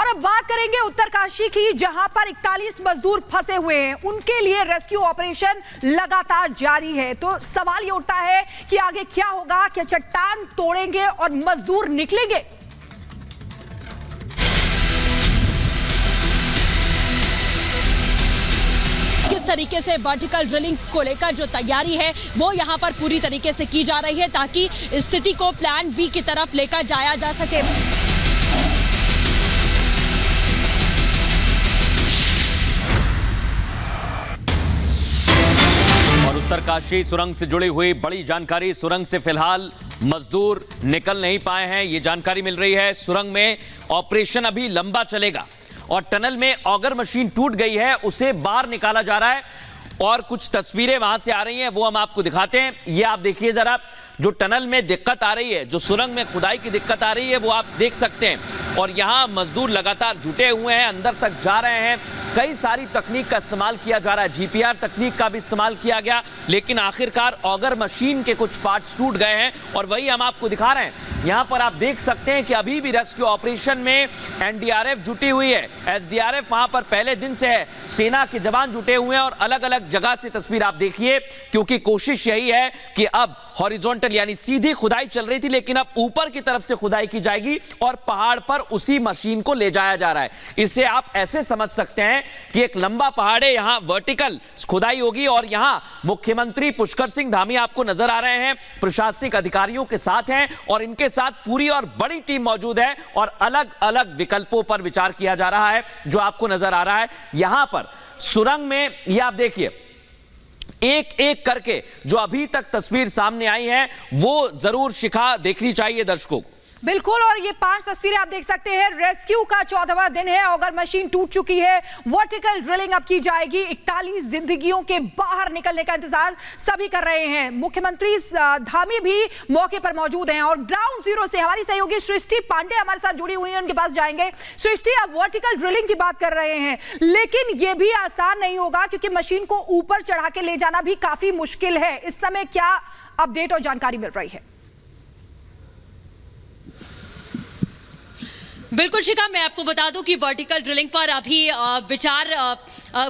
और अब बात करेंगे उत्तरकाशी की, जहां पर 41 मजदूर फंसे हुए हैं। उनके लिए रेस्क्यू ऑपरेशन लगातार जारी है। तो सवाल ये उठता है कि आगे क्या होगा, क्या चट्टान तोड़ेंगे और मजदूर निकलेंगे? किस तरीके से वर्टिकल ड्रिलिंग को लेकर जो तैयारी है वो यहाँ पर पूरी तरीके से की जा रही है, ताकि स्थिति को प्लान बी की तरफ लेकर जाया जा सके। और उत्तरकाशी सुरंग से जुड़ी हुई बड़ी जानकारी। सुरंग से फिलहाल मजदूर निकल नहीं पाए हैं, ये जानकारी मिल रही है। सुरंग में ऑपरेशन अभी लंबा चलेगा और टनल में ऑगर मशीन टूट गई है, उसे बाहर निकाला जा रहा है और कुछ तस्वीरें वहां से आ रही हैं, वो हम आपको दिखाते हैं। ये आप देखिए जरा, जो टनल में दिक्कत आ रही है, जो सुरंग में खुदाई की दिक्कत आ रही है, वो आप देख सकते हैं। और यहां मजदूर लगातार जुटे हुए हैं, अंदर तक जा रहे हैं। कई सारी तकनीक का इस्तेमाल किया जा रहा है, जीपीआर तकनीक का भी इस्तेमाल किया गया, लेकिन आखिरकार ऑगर मशीन के कुछ पार्ट्स टूट गए हैं और वही हम आपको दिखा रहे हैं। यहां पर आप देख सकते हैं कि अभी भी रेस्क्यू ऑपरेशन में एनडीआरएफ जुटी हुई है, एसडीआरएफ वहां पर पहले दिन से है, सेना के जवान जुटे हुए हैं। और अलग अलग जगह से तस्वीर आप देखिए, क्योंकि कोशिश यही है कि अब हॉरिजॉन्टल यानी सीधी खुदाई चल रही थी, लेकिन अब ऊपर की तरफ से खुदाई की जाएगी और पहाड़ पर उसी मशीन को ले जाया जा रहा है। इसे आप ऐसे समझ सकते हैं कि एक लंबा पहाड़ है, यहां वर्टिकल खुदाई होगी और यहां मुख्यमंत्री पुष्कर सिंह धामी आपको नजर आ रहे हैं, प्रशासनिक अधिकारियों के साथ हैं और इनके साथ पूरी और बड़ी टीम मौजूद है और अलग अलग विकल्पों पर विचार किया जा रहा है, जो आपको नजर आ रहा है। यहां पर सुरंग में ये आप देखिए, एक एक करके जो अभी तक तस्वीर सामने आई है वो जरूर शिखा देखनी चाहिए दर्शकों को। बिल्कुल, और ये 5 तस्वीरें आप देख सकते हैं। रेस्क्यू का 14वां दिन है, ऑगर मशीन टूट चुकी है, वर्टिकल ड्रिलिंग अब की जाएगी। 41 जिंदगियों के बाहर निकलने का इंतजार सभी कर रहे हैं। मुख्यमंत्री धामी भी मौके पर मौजूद हैं और ग्राउंड जीरो से हमारी सहयोगी सृष्टि पांडे हमारे साथ जुड़ी हुई है, उनके पास जाएंगे। सृष्टि, आप वर्टिकल ड्रिलिंग की बात कर रहे हैं, लेकिन यह भी आसान नहीं होगा क्योंकि मशीन को ऊपर चढ़ा के ले जाना भी काफी मुश्किल है। इस समय क्या अपडेट और जानकारी मिल रही है? बिल्कुल शिखा, मैं आपको बता दूं कि वर्टिकल ड्रिलिंग पर अभी विचार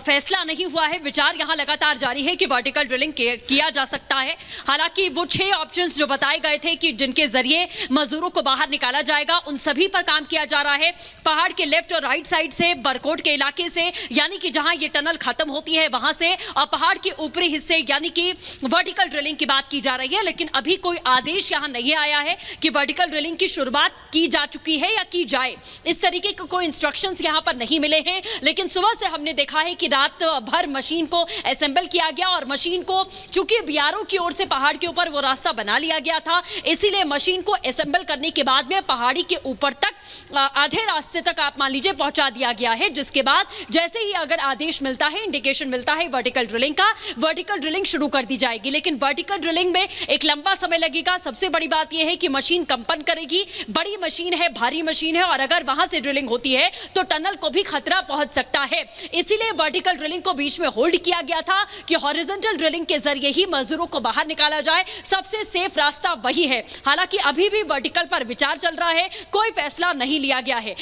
फैसला नहीं हुआ है। विचार यहां लगातार जारी है कि वर्टिकल ड्रिलिंग किया जा सकता है। हालांकि वो 6 ऑप्शंस जो बताए गए थे कि जिनके जरिए मजदूरों को बाहर निकाला जाएगा, उन सभी पर काम किया जा रहा है। पहाड़ के लेफ्ट और राइट साइड से, बरकोट के इलाके से, यानी कि जहां ये टनल खत्म होती है वहां से, और पहाड़ के ऊपरी हिस्से यानी कि वर्टिकल ड्रिलिंग की बात की जा रही है। लेकिन अभी कोई आदेश यहां नहीं आया है कि वर्टिकल ड्रिलिंग की शुरुआत की जा चुकी है या की जाए। इस तरीके के कोई इंस्ट्रक्शंस यहां पर नहीं मिले हैं। लेकिन सुबह से हमने देखा है कि रात भर मशीन को असेंबल किया गया और मशीन को, चूंकि बीआरओ की ओर से पहाड़ के ऊपर वो रास्ता बना लिया गया था, इसीलिए मशीन को असेंबल करने के बाद में पहाड़ी के ऊपर तक, आधे रास्ते तक आप मान लीजिए पहुंचा दिया गया है। जिसके बाद जैसे ही अगर आदेश मिलता है, इंडिकेशन मिलता है वर्टिकल ड्रिलिंग का, वर्टिकल ड्रिलिंग शुरू कर दी जाएगी। लेकिन वर्टिकल ड्रिलिंग में एक लंबा समय लगेगा। सबसे बड़ी बात यह है कि मशीन कंपन करेगी, बड़ी मशीन है, भारी मशीन है, और अगर वहां से ड्रिलिंग होती है तो टनल को भी खतरा पहुंच सकता है। इसीलिए वर्टिकल ड्रिलिंग को बीच में होल्ड किया गया था कि हॉरिजॉन्टल ड्रिलिंग के जरिए ही मजदूरों को बाहर निकाला जाए, सबसे सेफ रास्ता वही है। हालांकि अभी भी वर्टिकल पर विचार चल रहा है, कोई फैसला नहीं लिया गया है।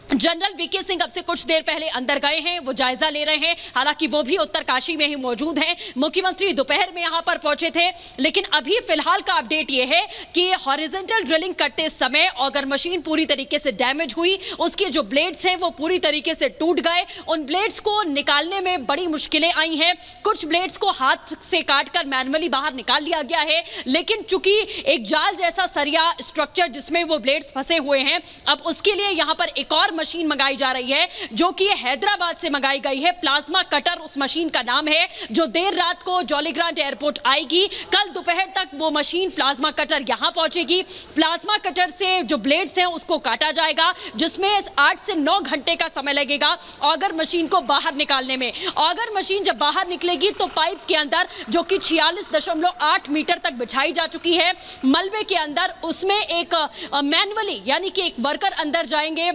जनरल वीके सिंह अब से कुछ देर पहले अंदर गए हैं, वो जायजा ले रहे हैं। हालांकि वो भी उत्तरकाशी में ही मौजूद हैं। मुख्यमंत्री दोपहर में यहां पर पहुंचे थे, लेकिन अभी फिलहाल का अपडेट ये है कि हॉरिजॉन्टल ड्रिलिंग करते समय ऑगर मशीन पूरी तरीके से डैमेज हुई, उसके जो ब्लेड्स हैं वो पूरी तरीके से टूट गए। उन ब्लेड्स को निकालने में बड़ी मुश्किलें आई हैं। कुछ ब्लेड्स को हाथ से काटकर मैनुअली बाहर निकाल लिया गया है, लेकिन चूंकि एक जाल जैसा सरिया स्ट्रक्चर जिसमें वो ब्लेड्स फंसे हुए हैं, अब उसके लिए यहां पर एक और मशीन मंगाई जा रही है, जो कि हैदराबाद से मंगाई गई है। प्लाज्मा कटर उस मशीन का नाम है, जो देर रात को जॉलीग्रांट एयरपोर्ट आएगी। कल दोपहर तक वो मशीन प्लाज्मा कटर यहां पहुंचेगी। प्लाज्मा कटर से जो ब्लेड्स हैं उसको काटा जाएगा, जिसमें 8 से 9 घंटे का समय लगेगा ऑगर मशीन को बाहर निकालने में। ऑगर मशीन जब बाहर निकलेगी तो पाइप के अंदर, जो कि 46.8 मीटर तक बिछाई जा चुकी है मलबे के अंदर, उसमें एक मैनुअली यानी कि एक वर्कर अंदर जाएंगे,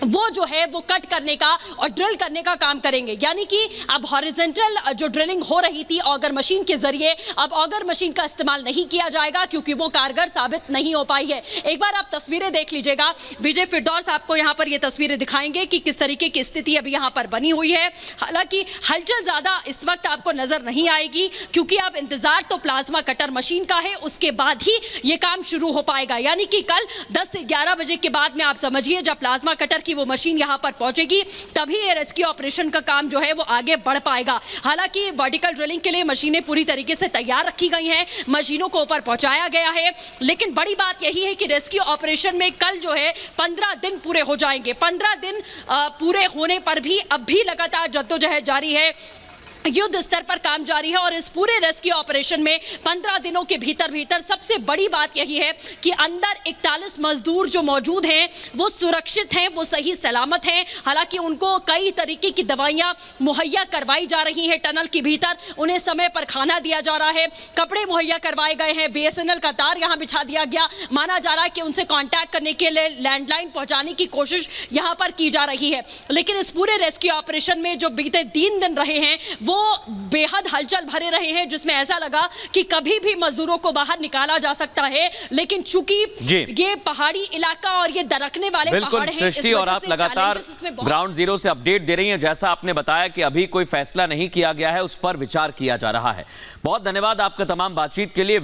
वो जो है वो कट करने का और ड्रिल करने का काम करेंगे। यानी कि अब हॉरिजॉन्टल जो ड्रिलिंग हो रही थी ऑगर मशीन के जरिए, अब ऑगर मशीन का इस्तेमाल नहीं किया जाएगा क्योंकि वो कारगर साबित नहीं हो पाई है। एक बार आप तस्वीरें देख लीजिएगा, विजय फिरदौस आपको यहां पर ये तस्वीरें दिखाएंगे कि किस तरीके की स्थिति अभी यहां पर बनी हुई है। हालांकि हलचल ज्यादा इस वक्त आपको नजर नहीं आएगी क्योंकि अब इंतजार तो प्लाज्मा कटर मशीन का है, उसके बाद ही ये काम शुरू हो पाएगा। यानी कि कल 10 से 11 बजे के बाद में आप समझिए जब प्लाज्मा कटर की वो मशीन यहां पर पहुंचेगी तभी ये रेस्क्यू ऑपरेशन का काम जो है वो आगे बढ़ पाएगा। हालांकि वर्टिकल ड्रिलिंग के लिए मशीनें पूरी तरीके से तैयार रखी गई हैं, मशीनों को ऊपर पहुंचाया गया है, लेकिन बड़ी बात यही है कि रेस्क्यू ऑपरेशन में कल जो है 15 दिन पूरे हो जाएंगे। 15 दिन पूरे होने पर भी अब भी लगातार जद्दोजहद जारी है, युद्ध स्तर पर काम जारी है और इस पूरे रेस्क्यू ऑपरेशन में 15 दिनों के भीतर सबसे बड़ी बात यही है कि अंदर 41 मजदूर जो मौजूद हैं वो सुरक्षित हैं, वो सही सलामत हैं। हालांकि उनको कई तरीके की दवाइयां मुहैया करवाई जा रही हैं टनल के भीतर, उन्हें समय पर खाना दिया जा रहा है, कपड़े मुहैया करवाए गए हैं, BSNL का तार यहां बिछा दिया गया। माना जा रहा है कि उनसे कॉन्टैक्ट करने के लिए लैंडलाइन पहुंचाने की कोशिश यहां पर की जा रही है। लेकिन इस पूरे रेस्क्यू ऑपरेशन में जो बीते 3 दिन रहे हैं वो बेहद हलचल भरे रहे हैं, जिसमें ऐसा लगा कि कभी भी मजदूरों को बाहर निकाला जा सकता है, लेकिन चूंकि ये पहाड़ी इलाका और ये दरकने वाले पहाड़ हैं, सृष्टि, और आप लगातार ग्राउंड जीरो से अपडेट दे रही हैं। जैसा आपने बताया कि अभी कोई फैसला नहीं किया गया है, उस पर विचार किया जा रहा है। बहुत धन्यवाद आपका तमाम बातचीत के लिए।